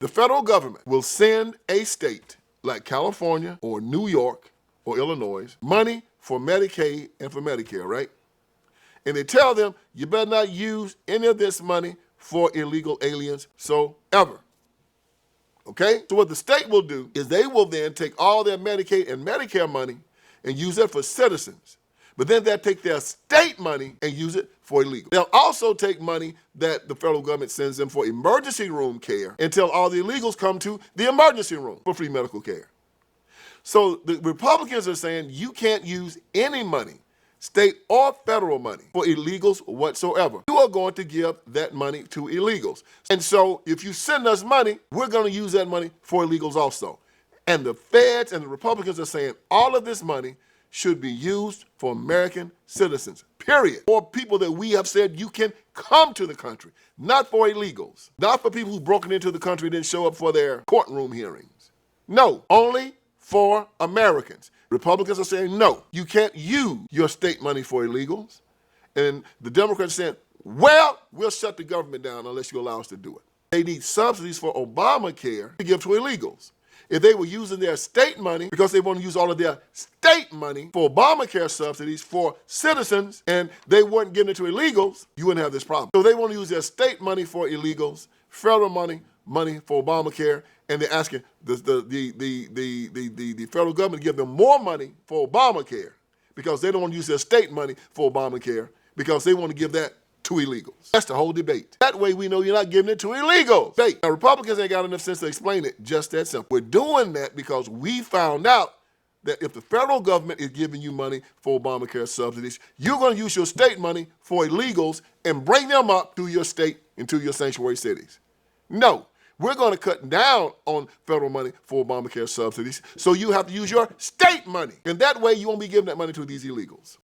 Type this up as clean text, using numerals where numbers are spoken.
The federal government will send a state like California or New York or Illinois money for Medicaid and for Medicare, right? And they tell them, you better not use any of this money for illegal aliens ever. Okay? So what the state will do is they will then take all their Medicaid and Medicare money and use it for citizens. But then they'll take their state money and use it for illegal. They'll also take money that the federal government sends them for emergency room care until all the illegals come to the emergency room for free medical care. So the Republicans are saying you can't use any money, state or federal money, for illegals whatsoever. You are going to give that money to illegals. And so if you send us money, we're going to use that money for illegals also. And the feds and the Republicans are saying all of this money should be used for American citizens, period. For people that we have said you can come to the country, not for illegals, not for people who've broken into the country and didn't show up for their courtroom hearings. No, only for Americans. Republicans are saying, no, you can't use your state money for illegals. And the Democrats are saying, well, we'll shut the government down unless you allow us to do it. They need subsidies for Obamacare to give to illegals. If they were using their state money, because they want to use all of their state money for Obamacare subsidies for citizens, and they weren't giving it to illegals, you wouldn't have this problem. So they want to use their state money for illegals, federal money for Obamacare, and they're asking the federal government to give them more money for Obamacare because they don't want to use their state money for Obamacare because they want to give that to illegals. That's the whole debate. That way we know you're not giving it to illegals. Now, Republicans ain't got enough sense to explain it just that simple. We're doing that because we found out that if the federal government is giving you money for Obamacare subsidies, you're going to use your state money for illegals and bring them up to your state and to your sanctuary cities. No, we're going to cut down on federal money for Obamacare subsidies, so you have to use your state money. And that way you won't be giving that money to these illegals.